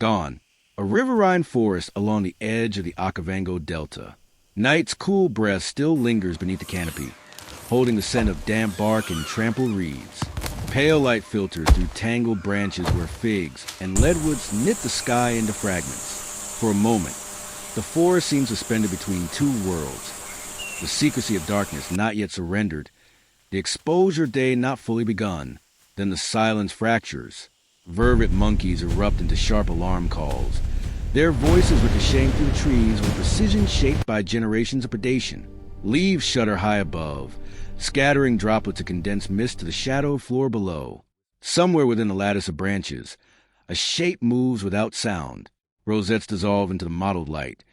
Dawn, a riverine forest along the edge of the Okavango Delta. Night's cool breath still lingers beneath the canopy, holding the scent of damp bark and trampled reeds. Pale light filters through tangled branches where figs and leadwoods knit the sky into fragments. For a moment, the forest seems suspended between two worlds. The secrecy of darkness not yet surrendered, the exposure day not fully begun. Then the silence fractures. Vervet monkeys erupt into sharp alarm calls, their voices ricocheting through the trees with precision shaped by generations of predation. Leaves shudder high above, scattering droplets of condensed mist to the shadowed floor below. Somewhere within the lattice of branches, a shape moves without sound. Rosettes dissolve into the mottled light,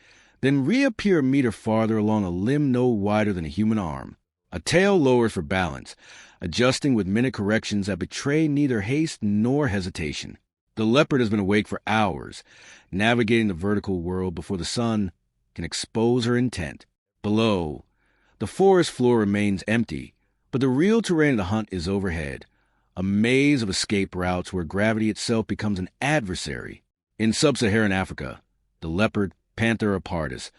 then reappear a meter farther along a limb no wider than a human arm. A tail lowers for balance, adjusting with minute corrections that betray neither haste nor hesitation. The leopard has been awake for hours, navigating the vertical world before the sun can expose her intent. Below, the forest floor remains empty, but the real terrain of the hunt is overhead, a maze of escape routes where gravity itself becomes an adversary. In sub-Saharan Africa, the leopard, Panthera pardus,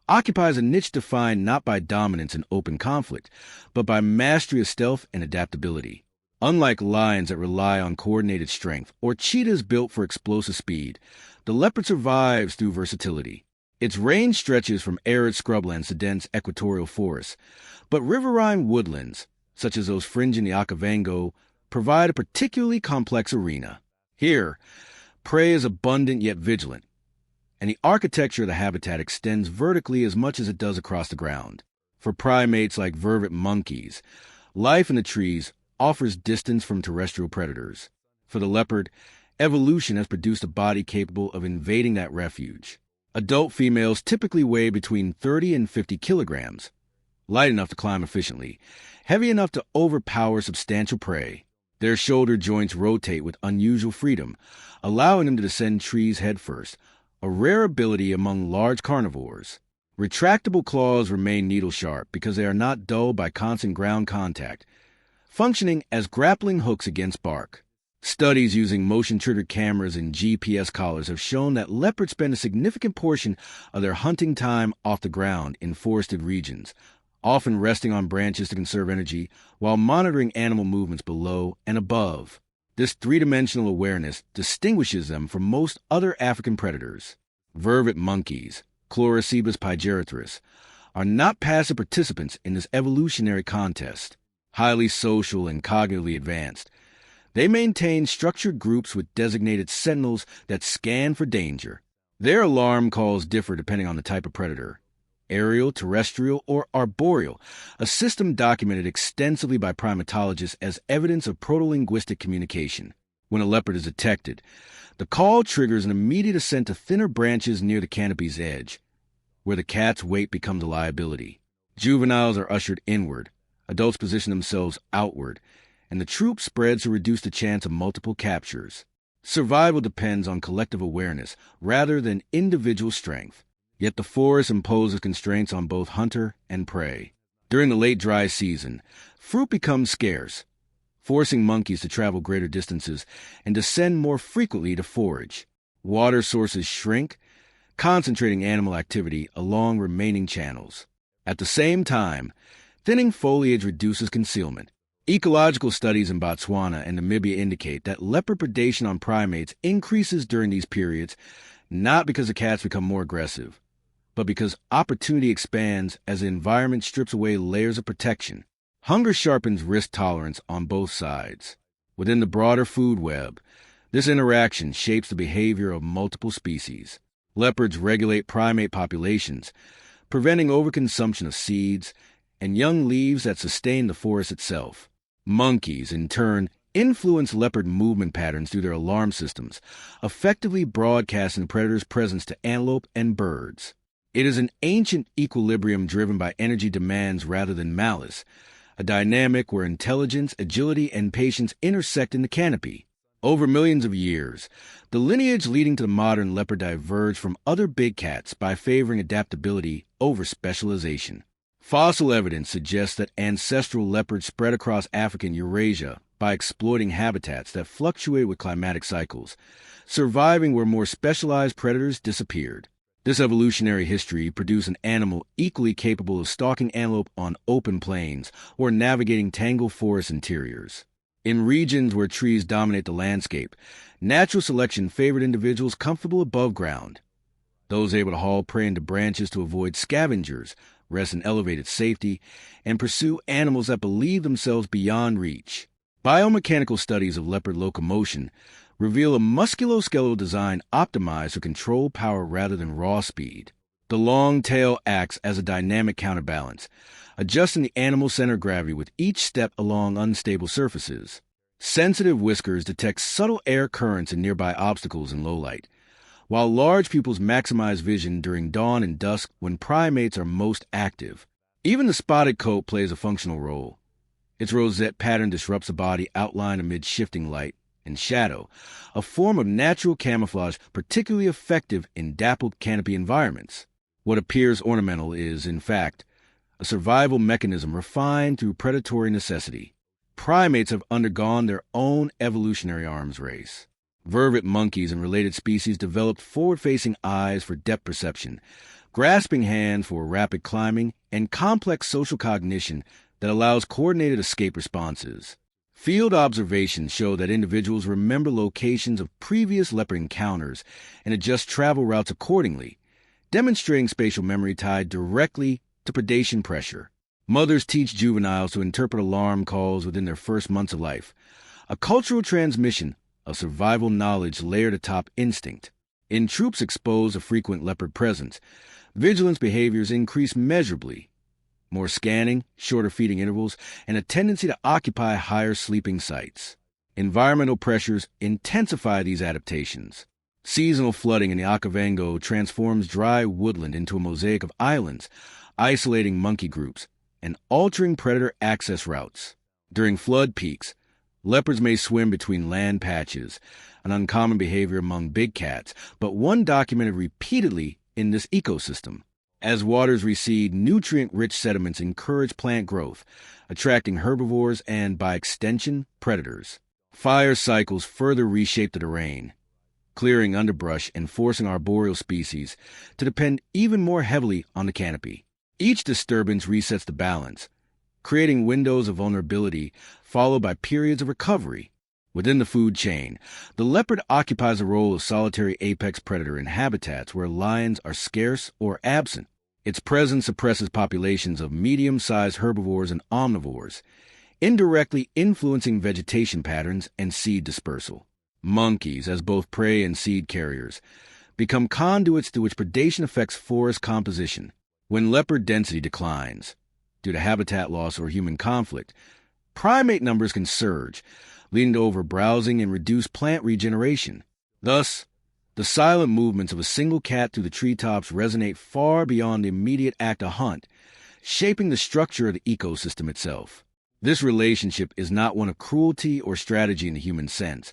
occupies a niche defined not by dominance and open conflict, but by mastery of stealth and adaptability. Unlike lions that rely on coordinated strength or cheetahs built for explosive speed, the leopard survives through versatility. Its range stretches from arid scrublands to dense equatorial forests, but riverine woodlands, such as those fringing the Okavango, provide a particularly complex arena. Here, prey is abundant yet vigilant, and the architecture of the habitat extends vertically as much as it does across the ground. For primates like vervet monkeys, life in the trees offers distance from terrestrial predators. For the leopard, evolution has produced a body capable of invading that refuge. Adult females typically weigh between 30 and 50 kilograms, light enough to climb efficiently, heavy enough to overpower substantial prey. Their shoulder joints rotate with unusual freedom, allowing them to descend trees headfirst, a rare ability among large carnivores. Retractable claws remain needle-sharp because they are not dulled by constant ground contact, functioning as grappling hooks against bark. Studies using motion-triggered cameras and GPS collars have shown that leopards spend a significant portion of their hunting time off the ground in forested regions, often resting on branches to conserve energy while monitoring animal movements below and above. This three-dimensional awareness distinguishes them from most other African predators. Vervet monkeys, Chlorocebus pygerathrus, are not passive participants in this evolutionary contest. Highly social and cognitively advanced, they maintain structured groups with designated sentinels that scan for danger. Their alarm calls differ depending on the type of predator: aerial, terrestrial, or arboreal, a system documented extensively by primatologists as evidence of proto-linguistic communication. When a leopard is detected, the call triggers an immediate ascent to thinner branches near the canopy's edge, where the cat's weight becomes a liability. Juveniles are ushered inward, adults position themselves outward, and the troop spreads to reduce the chance of multiple captures. Survival depends on collective awareness rather than individual strength. Yet the forest imposes constraints on both hunter and prey. During the late dry season, fruit becomes scarce, forcing monkeys to travel greater distances and descend more frequently to forage. Water sources shrink, concentrating animal activity along remaining channels. At the same time, thinning foliage reduces concealment. Ecological studies in Botswana and Namibia indicate that leopard predation on primates increases during these periods, not because the cats become more aggressive, but because opportunity expands as the environment strips away layers of protection. Hunger sharpens risk tolerance on both sides. Within the broader food web, this interaction shapes the behavior of multiple species. Leopards regulate primate populations, preventing overconsumption of seeds and young leaves that sustain the forest itself. Monkeys, in turn, influence leopard movement patterns through their alarm systems, effectively broadcasting the predator's presence to antelope and birds. It is an ancient equilibrium driven by energy demands rather than malice, a dynamic where intelligence, agility, and patience intersect in the canopy. Over millions of years, the lineage leading to the modern leopard diverged from other big cats by favoring adaptability over specialization. Fossil evidence suggests that ancestral leopards spread across Africa and Eurasia by exploiting habitats that fluctuate with climatic cycles, surviving where more specialized predators disappeared. This evolutionary history produced an animal equally capable of stalking antelope on open plains or navigating tangled forest interiors. In regions where trees dominate the landscape, natural selection favored individuals comfortable above ground. Those able to haul prey into branches to avoid scavengers, rest in elevated safety, and pursue animals that believe themselves beyond reach. Biomechanical studies of leopard locomotion reveal a musculoskeletal design optimized for controlled power rather than raw speed. The long tail acts as a dynamic counterbalance, adjusting the animal's center of gravity with each step along unstable surfaces. Sensitive whiskers detect subtle air currents in nearby obstacles in low light, while large pupils maximize vision during dawn and dusk when primates are most active. Even the spotted coat plays a functional role. Its rosette pattern disrupts the body outline amid shifting light and shadow, a form of natural camouflage particularly effective in dappled canopy environments. What appears ornamental is, in fact, a survival mechanism refined through predatory necessity. Primates have undergone their own evolutionary arms race. Vervet monkeys and related species developed forward-facing eyes for depth perception, grasping hands for rapid climbing, and complex social cognition that allows coordinated escape responses. Field observations show that individuals remember locations of previous leopard encounters and adjust travel routes accordingly, demonstrating spatial memory tied directly to predation pressure. Mothers teach juveniles to interpret alarm calls within their first months of life, a cultural transmission of survival knowledge layered atop instinct. In troops exposed to frequent leopard presence, vigilance behaviors increase measurably. More scanning, shorter feeding intervals, and a tendency to occupy higher sleeping sites. Environmental pressures intensify these adaptations. Seasonal flooding in the Okavango transforms dry woodland into a mosaic of islands, isolating monkey groups and altering predator access routes. During flood peaks, leopards may swim between land patches, an uncommon behavior among big cats, but one documented repeatedly in this ecosystem. As waters recede, nutrient-rich sediments encourage plant growth, attracting herbivores and, by extension, predators. Fire cycles further reshape the terrain, clearing underbrush and forcing arboreal species to depend even more heavily on the canopy. Each disturbance resets the balance, creating windows of vulnerability followed by periods of recovery. Within the food chain, the leopard occupies a role of solitary apex predator in habitats where lions are scarce or absent. Its presence suppresses populations of medium-sized herbivores and omnivores, indirectly influencing vegetation patterns and seed dispersal. Monkeys, as both prey and seed carriers, become conduits through which predation affects forest composition. When leopard density declines, due to habitat loss or human conflict, primate numbers can surge, leading to overbrowsing and reduced plant regeneration. Thus, the silent movements of a single cat through the treetops resonate far beyond the immediate act of hunt, shaping the structure of the ecosystem itself. This relationship is not one of cruelty or strategy in the human sense,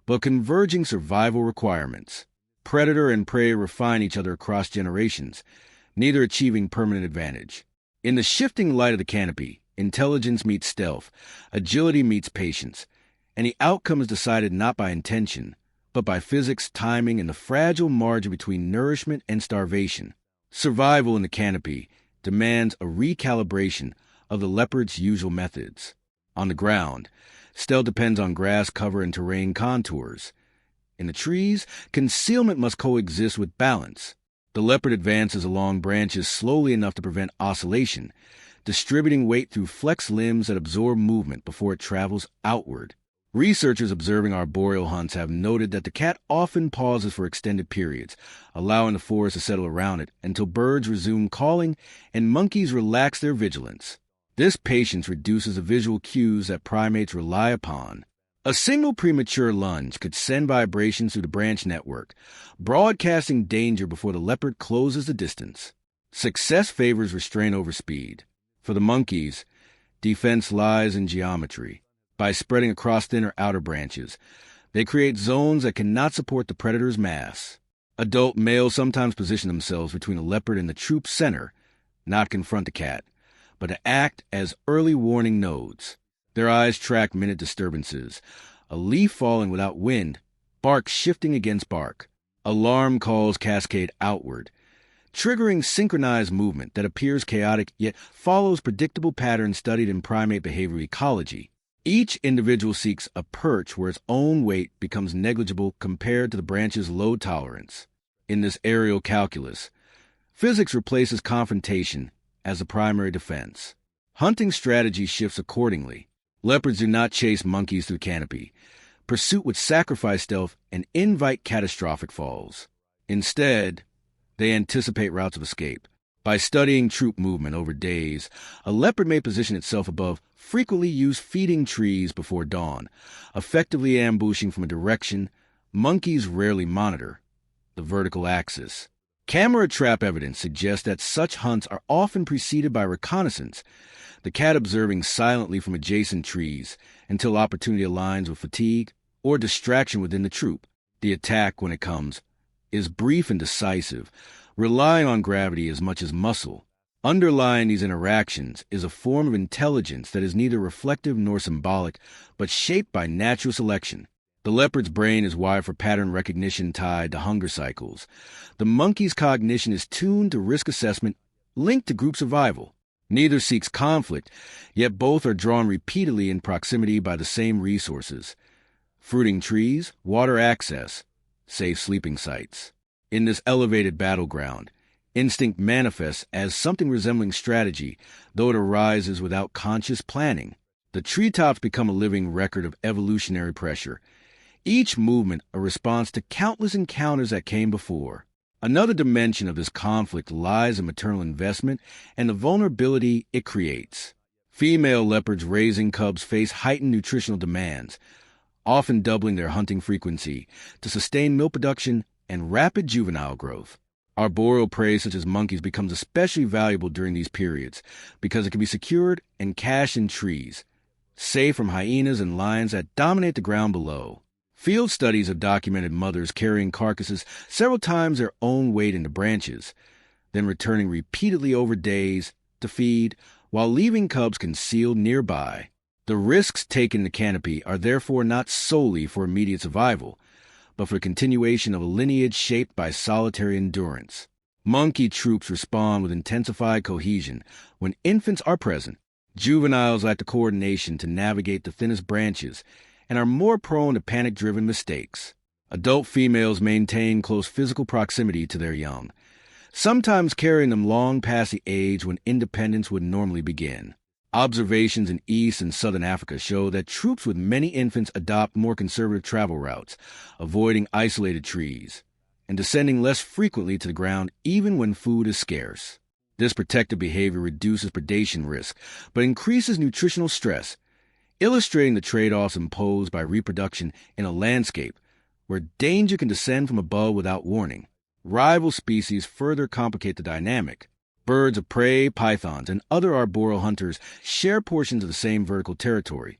but converging survival requirements. Predator and prey refine each other across generations, neither achieving permanent advantage. In the shifting light of the canopy, intelligence meets stealth, agility meets patience, and the outcome is decided not by intention, but by physics, timing, and the fragile margin between nourishment and starvation. Survival in the canopy demands a recalibration of the leopard's usual methods. On the ground, stealth depends on grass cover and terrain contours. In the trees, concealment must coexist with balance. The leopard advances along branches slowly enough to prevent oscillation, distributing weight through flexed limbs that absorb movement before it travels outward. Researchers observing arboreal hunts have noted that the cat often pauses for extended periods, allowing the forest to settle around it until birds resume calling and monkeys relax their vigilance. This patience reduces the visual cues that primates rely upon. A single premature lunge could send vibrations through the branch network, broadcasting danger before the leopard closes the distance. Success favors restraint over speed. For the monkeys, defense lies in geometry. By spreading across thinner outer branches, they create zones that cannot support the predator's mass. Adult males sometimes position themselves between the leopard and the troop's center, not confront the cat, but to act as early warning nodes. Their eyes track minute disturbances. A leaf falling without wind, bark shifting against bark. Alarm calls cascade outward, triggering synchronized movement that appears chaotic yet follows predictable patterns studied in primate behavior ecology. Each individual seeks a perch where its own weight becomes negligible compared to the branch's load tolerance. In this aerial calculus, physics replaces confrontation as the primary defense. Hunting strategy shifts accordingly. Leopards do not chase monkeys through canopy. Pursuit would sacrifice stealth and invite catastrophic falls. Instead, they anticipate routes of escape. By studying troop movement over days, a leopard may position itself above frequently used feeding trees before dawn, effectively ambushing from a direction monkeys rarely monitor, the vertical axis. Camera trap evidence suggests that such hunts are often preceded by reconnaissance, the cat observing silently from adjacent trees until opportunity aligns with fatigue or distraction within the troop. The attack, when it comes, is brief and decisive, relying on gravity as much as muscle. Underlying these interactions is a form of intelligence that is neither reflective nor symbolic, but shaped by natural selection. The leopard's brain is wired for pattern recognition tied to hunger cycles. The monkey's cognition is tuned to risk assessment linked to group survival. Neither seeks conflict, yet both are drawn repeatedly in proximity by the same resources: fruiting trees, water access, safe sleeping sites. In this elevated battleground, instinct manifests as something resembling strategy, though it arises without conscious planning. The treetops become a living record of evolutionary pressure, each movement a response to countless encounters that came before. Another dimension of this conflict lies in maternal investment and the vulnerability it creates. Female leopards raising cubs face heightened nutritional demands, often doubling their hunting frequency to sustain milk production and rapid juvenile growth. Arboreal prey such as monkeys becomes especially valuable during these periods because it can be secured and cached in trees, safe from hyenas and lions that dominate the ground below. Field studies have documented mothers carrying carcasses several times their own weight into branches, then returning repeatedly over days to feed while leaving cubs concealed nearby. The risks taken in the canopy are therefore not solely for immediate survival, but for continuation of a lineage shaped by solitary endurance. Monkey troops respond with intensified cohesion when infants are present. Juveniles lack the coordination to navigate the thinnest branches and are more prone to panic-driven mistakes. Adult females maintain close physical proximity to their young, sometimes carrying them long past the age when independence would normally begin. Observations in East and Southern Africa show that troops with many infants adopt more conservative travel routes, avoiding isolated trees, and descending less frequently to the ground even when food is scarce. This protective behavior reduces predation risk, but increases nutritional stress, illustrating the trade-offs imposed by reproduction in a landscape where danger can descend from above without warning. Rival species further complicate the dynamic. Birds of prey, pythons, and other arboreal hunters share portions of the same vertical territory,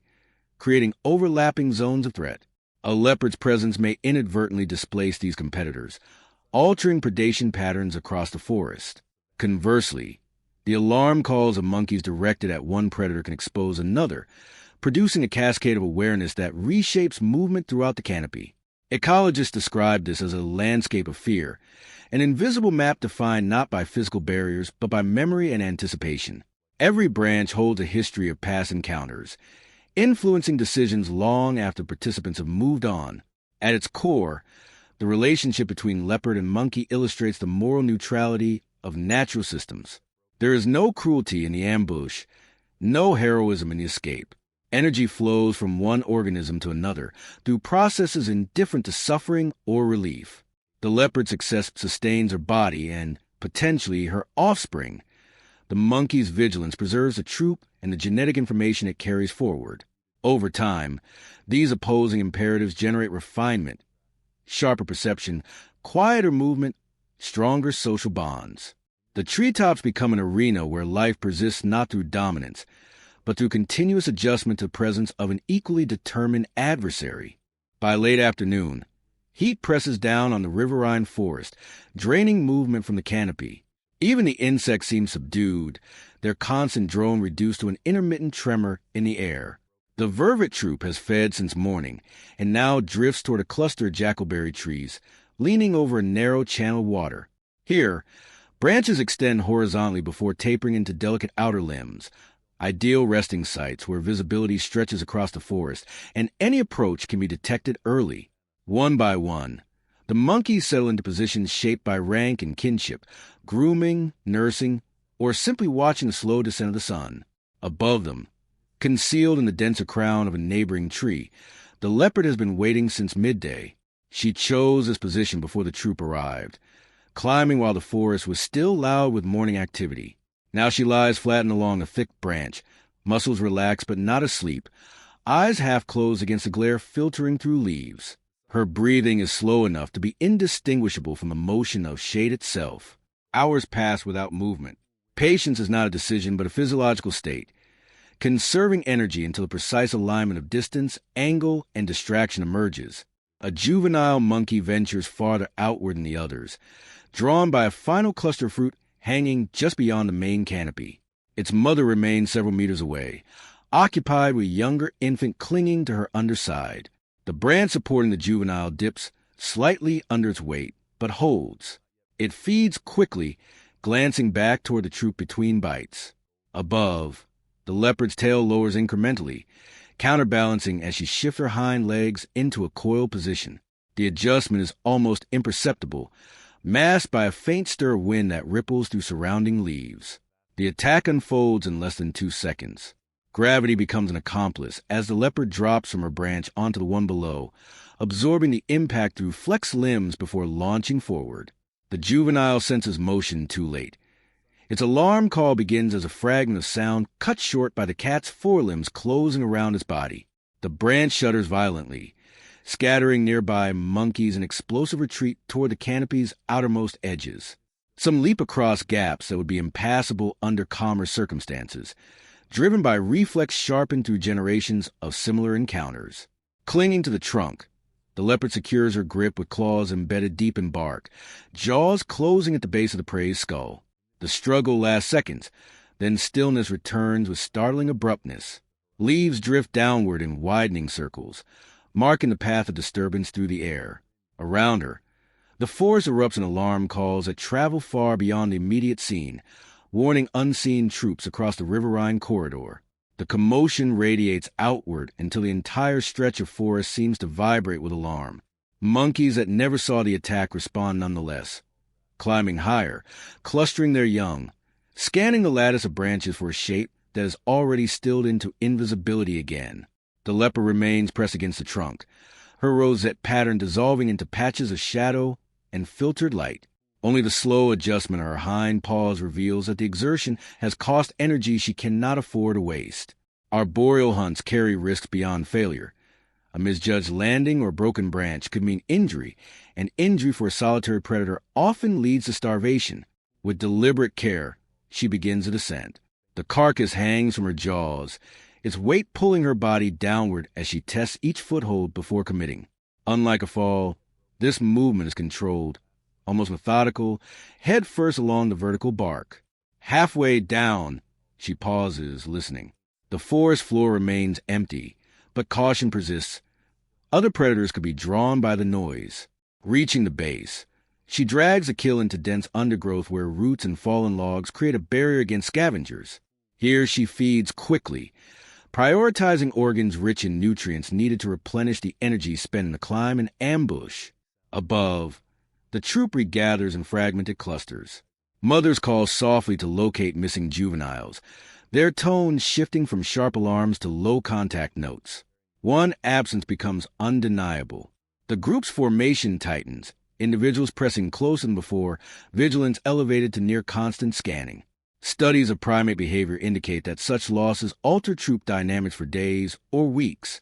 creating overlapping zones of threat. A leopard's presence may inadvertently displace these competitors, altering predation patterns across the forest. Conversely, the alarm calls of monkeys directed at one predator can expose another, producing a cascade of awareness that reshapes movement throughout the canopy. Ecologists describe this as a landscape of fear, an invisible map defined not by physical barriers but by memory and anticipation. Every branch holds a history of past encounters, influencing decisions long after participants have moved on. At its core, the relationship between leopard and monkey illustrates the moral neutrality of natural systems. There is no cruelty in the ambush, no heroism in the escape. Energy flows from one organism to another through processes indifferent to suffering or relief. The leopard's success sustains her body and, potentially, her offspring. The monkey's vigilance preserves the troop and the genetic information it carries forward. Over time, these opposing imperatives generate refinement, sharper perception, quieter movement, stronger social bonds. The treetops become an arena where life persists not through dominance, but through continuous adjustment to the presence of an equally determined adversary. By late afternoon, heat presses down on the riverine forest, draining movement from the canopy. Even the insects seem subdued, their constant drone reduced to an intermittent tremor in the air. The vervet troop has fed since morning and now drifts toward a cluster of jackalberry trees, leaning over a narrow channel of water. Here, branches extend horizontally before tapering into delicate outer limbs, ideal resting sites where visibility stretches across the forest, and any approach can be detected early. One by one, the monkeys settle into positions shaped by rank and kinship, grooming, nursing, or simply watching the slow descent of the sun. Above them, concealed in the denser crown of a neighboring tree, the leopard has been waiting since midday. She chose this position before the troop arrived, climbing while the forest was still loud with morning activity. Now she lies flattened along a thick branch, muscles relaxed but not asleep, eyes half closed against the glare filtering through leaves. Her breathing is slow enough to be indistinguishable from the motion of shade itself. Hours pass without movement. Patience is not a decision but a physiological state, conserving energy until a precise alignment of distance, angle, and distraction emerges. A juvenile monkey ventures farther outward than the others, drawn by a final cluster of fruit hanging just beyond the main canopy. Its mother remains several meters away, occupied with a younger infant clinging to her underside. The branch supporting the juvenile dips slightly under its weight, but holds. It feeds quickly, glancing back toward the troop between bites. Above, the leopard's tail lowers incrementally, counterbalancing as she shifts her hind legs into a coiled position. The adjustment is almost imperceptible, masked by a faint stir of wind that ripples through surrounding leaves. The attack unfolds in less than 2 seconds. Gravity becomes an accomplice as the leopard drops from her branch onto the one below, absorbing the impact through flexed limbs before launching forward. The juvenile senses motion too late. Its alarm call begins as a fragment of sound cut short by the cat's forelimbs closing around its body. The branch shudders violently, scattering nearby monkeys in explosive retreat toward the canopy's outermost edges. Some leap across gaps that would be impassable under calmer circumstances, driven by reflex sharpened through generations of similar encounters. Clinging to the trunk, the leopard secures her grip with claws embedded deep in bark, jaws closing at the base of the prey's skull. The struggle lasts seconds, then stillness returns with startling abruptness. Leaves drift downward in widening circles, marking the path of disturbance through the air. Around her, the forest erupts in alarm calls that travel far beyond the immediate scene, warning unseen troops across the riverine corridor. The commotion radiates outward until the entire stretch of forest seems to vibrate with alarm. Monkeys that never saw the attack respond nonetheless, climbing higher, clustering their young, scanning the lattice of branches for a shape that is already stilled into invisibility again. The leopard remains pressed against the trunk, her rosette pattern dissolving into patches of shadow and filtered light. Only the slow adjustment of her hind paws reveals that the exertion has cost energy she cannot afford to waste. Arboreal hunts carry risks beyond failure. A misjudged landing or broken branch could mean injury, and injury for a solitary predator often leads to starvation. With deliberate care, she begins a descent. The carcass hangs from her jaws, its weight pulling her body downward as she tests each foothold before committing. Unlike a fall, this movement is controlled, almost methodical, head first along the vertical bark. Halfway down, she pauses, listening. The forest floor remains empty, but caution persists. Other predators could be drawn by the noise. Reaching the base, she drags the kill into dense undergrowth where roots and fallen logs create a barrier against scavengers. Here she feeds quickly, prioritizing organs rich in nutrients needed to replenish the energy spent in the climb and ambush. Above, the troop regathers in fragmented clusters. Mothers call softly to locate missing juveniles, their tones shifting from sharp alarms to low-contact notes. One absence becomes undeniable. The group's formation tightens, individuals pressing closer than before, vigilance elevated to near-constant scanning. Studies of primate behavior indicate that such losses alter troop dynamics for days or weeks.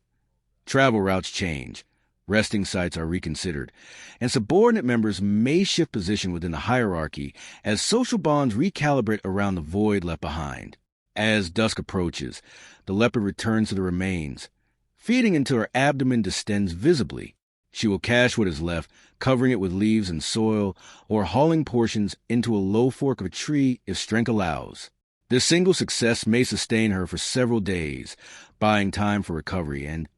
Travel routes change, resting sites are reconsidered, and subordinate members may shift position within the hierarchy as social bonds recalibrate around the void left behind. As dusk approaches, the leopard returns to the remains, feeding until her abdomen distends visibly. She will cache what is left, covering it with leaves and soil, or hauling portions into a low fork of a tree if strength allows. This single success may sustain her for several days, buying time for recovery, and,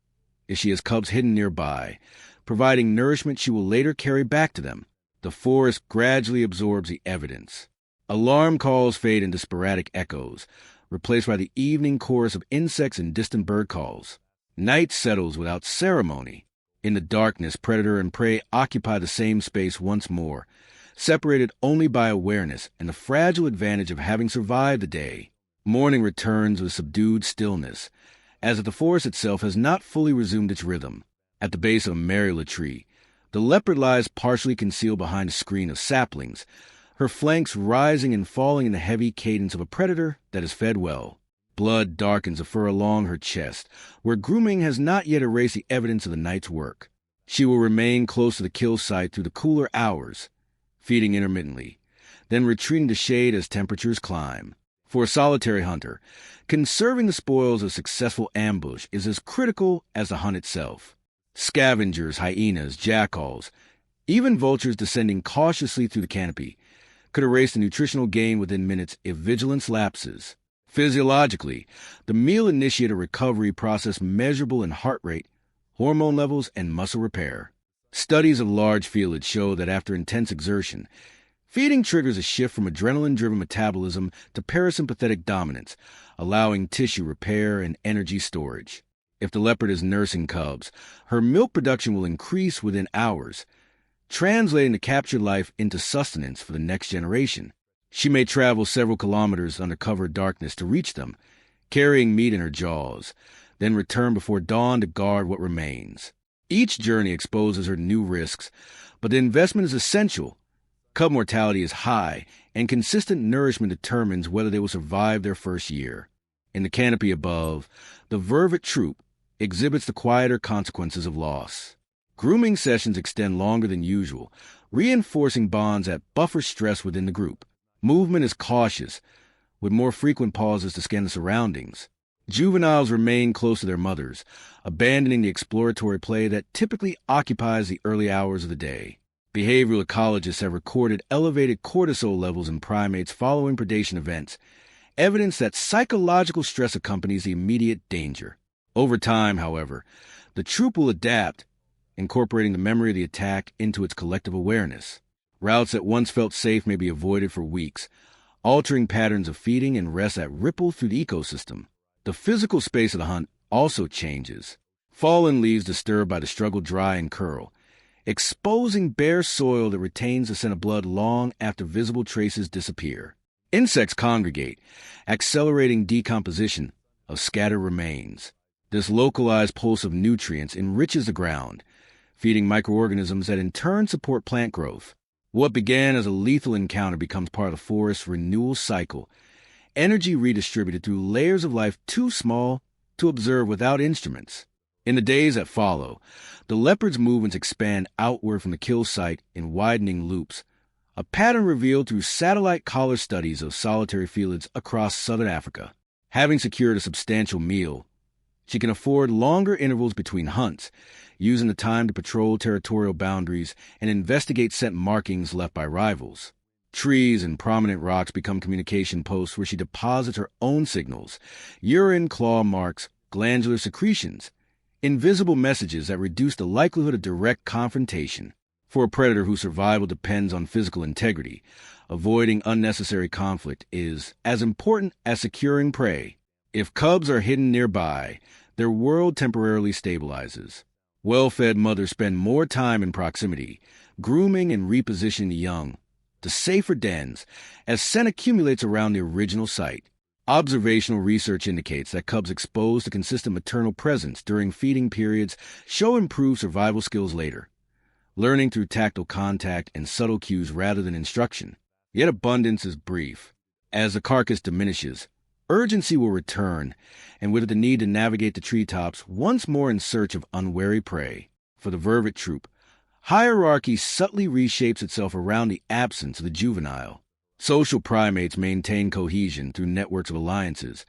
if she has cubs hidden nearby, providing nourishment she will later carry back to them. The forest gradually absorbs the evidence. Alarm calls fade into sporadic echoes, replaced by the evening chorus of insects and distant bird calls. Night settles without ceremony. In the darkness, predator and prey occupy the same space once more, separated only by awareness and the fragile advantage of having survived the day. Morning returns with subdued stillness, as if the forest itself has not fully resumed its rhythm. At the base of a marula tree, the leopard lies partially concealed behind a screen of saplings, her flanks rising and falling in the heavy cadence of a predator that is fed well. Blood darkens the fur along her chest, where grooming has not yet erased the evidence of the night's work. She will remain close to the kill site through the cooler hours, feeding intermittently, then retreating to shade as temperatures climb. For a solitary hunter, conserving the spoils of successful ambush is as critical as the hunt itself. Scavengers, hyenas, jackals, even vultures descending cautiously through the canopy could erase the nutritional gain within minutes if vigilance lapses. Physiologically, the meal initiates a recovery process measurable in heart rate, hormone levels, and muscle repair. Studies of large felids show that after intense exertion, feeding triggers a shift from adrenaline-driven metabolism to parasympathetic dominance, allowing tissue repair and energy storage. If the leopard is nursing cubs, her milk production will increase within hours, translating the captured life into sustenance for the next generation. She may travel several kilometers under cover of darkness to reach them, carrying meat in her jaws, then return before dawn to guard what remains. Each journey exposes her to new risks, but the investment is essential. Cub mortality is high, and consistent nourishment determines whether they will survive their first year. In the canopy above, the vervet troop exhibits the quieter consequences of loss. Grooming sessions extend longer than usual, reinforcing bonds that buffer stress within the group. Movement is cautious, with more frequent pauses to scan the surroundings. Juveniles remain close to their mothers, abandoning the exploratory play that typically occupies the early hours of the day. Behavioral ecologists have recorded elevated cortisol levels in primates following predation events, evidence that psychological stress accompanies the immediate danger. Over time, however, the troop will adapt, incorporating the memory of the attack into its collective awareness. Routes that once felt safe may be avoided for weeks, altering patterns of feeding and rest that ripple through the ecosystem. The physical space of the hunt also changes. Fallen leaves disturbed by the struggle dry and curl, exposing bare soil that retains the scent of blood long after visible traces disappear. Insects congregate, accelerating decomposition of scattered remains. This localized pulse of nutrients enriches the ground, feeding microorganisms that in turn support plant growth. What began as a lethal encounter becomes part of the forest's renewal cycle, energy redistributed through layers of life too small to observe without instruments. In the days that follow, the leopard's movements expand outward from the kill site in widening loops, a pattern revealed through satellite collar studies of solitary felids across southern Africa. Having secured a substantial meal, she can afford longer intervals between hunts, using the time to patrol territorial boundaries and investigate scent markings left by rivals. Trees and prominent rocks become communication posts where she deposits her own signals, urine, claw marks, glandular secretions, invisible messages that reduce the likelihood of direct confrontation. For a predator whose survival depends on physical integrity, avoiding unnecessary conflict is as important as securing prey. If cubs are hidden nearby, their world temporarily stabilizes. Well-fed mothers spend more time in proximity, grooming and repositioning the young to safer dens as scent accumulates around the original site. Observational research indicates that cubs exposed to consistent maternal presence during feeding periods show improved survival skills later, learning through tactile contact and subtle cues rather than instruction. Yet abundance is brief. As the carcass diminishes, urgency will return, and with it the need to navigate the treetops once more in search of unwary prey. For the vervet troop, hierarchy subtly reshapes itself around the absence of the juvenile. Social primates maintain cohesion through networks of alliances,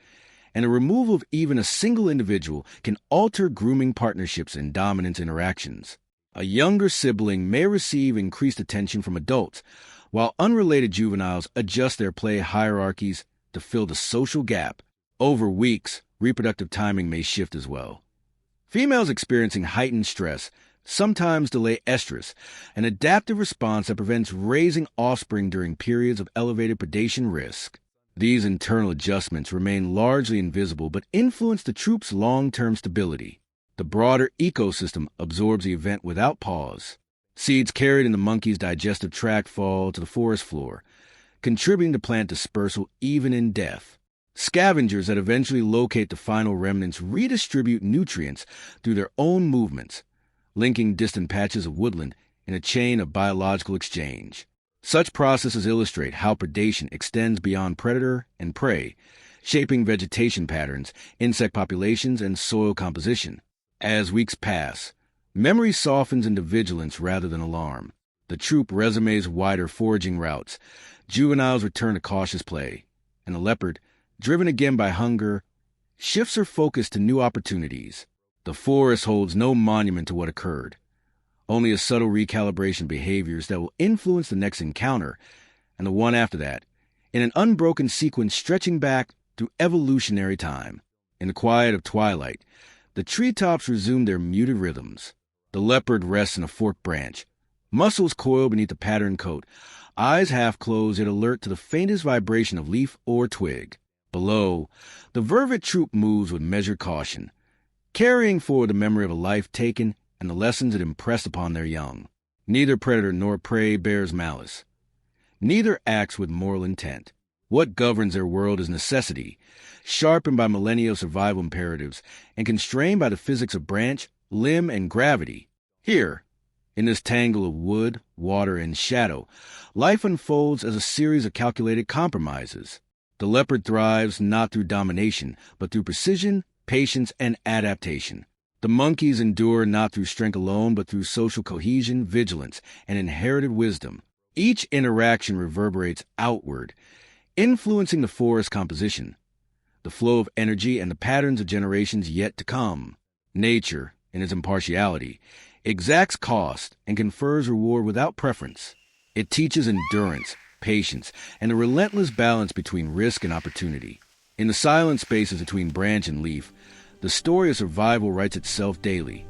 and the removal of even a single individual can alter grooming partnerships and dominance interactions. A younger sibling may receive increased attention from adults, while unrelated juveniles adjust their play hierarchies to fill the social gap. Over weeks, reproductive timing may shift as well. Females experiencing heightened stress sometimes delay estrus, an adaptive response that prevents raising offspring during periods of elevated predation risk. These internal adjustments remain largely invisible but influence the troop's long-term stability. The broader ecosystem absorbs the event without pause. Seeds carried in the monkey's digestive tract fall to the forest floor, contributing to plant dispersal even in death. Scavengers that eventually locate the final remnants redistribute nutrients through their own movements, linking distant patches of woodland in a chain of biological exchange. Such processes illustrate how predation extends beyond predator and prey, shaping vegetation patterns, insect populations, and soil composition. As weeks pass, memory softens into vigilance rather than alarm. The troop resumes wider foraging routes, juveniles return to cautious play, and the leopard, driven again by hunger, shifts her focus to new opportunities. The forest holds no monument to what occurred, only a subtle recalibration of behaviors that will influence the next encounter and the one after that, in an unbroken sequence stretching back through evolutionary time. In the quiet of twilight, the treetops resume their muted rhythms. The leopard rests in a forked branch, muscles coiled beneath the patterned coat, eyes half closed yet alert to the faintest vibration of leaf or twig. Below, the vervet troop moves with measured caution, carrying forward the memory of a life taken and the lessons it impressed upon their young. Neither predator nor prey bears malice. Neither acts with moral intent. What governs their world is necessity, sharpened by millennia of survival imperatives and constrained by the physics of branch, limb, and gravity. Here, in this tangle of wood, water, and shadow, life unfolds as a series of calculated compromises. The leopard thrives not through domination, but through precision, patience, and adaptation. The monkeys endure not through strength alone, but through social cohesion, vigilance, and inherited wisdom. Each interaction reverberates outward, influencing the forest composition, the flow of energy, and the patterns of generations yet to come. Nature, in its impartiality, exacts cost and confers reward without preference. It teaches endurance, patience, and a relentless balance between risk and opportunity. In the silent spaces between branch and leaf, the story of survival writes itself daily,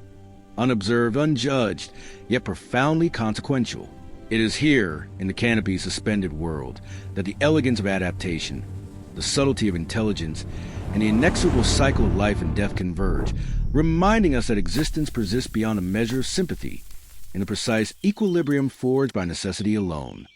unobserved, unjudged, yet profoundly consequential. It is here, in the canopy's suspended world, that the elegance of adaptation, the subtlety of intelligence, and the inexorable cycle of life and death converge, reminding us that existence persists beyond a measure of sympathy, in the precise equilibrium forged by necessity alone.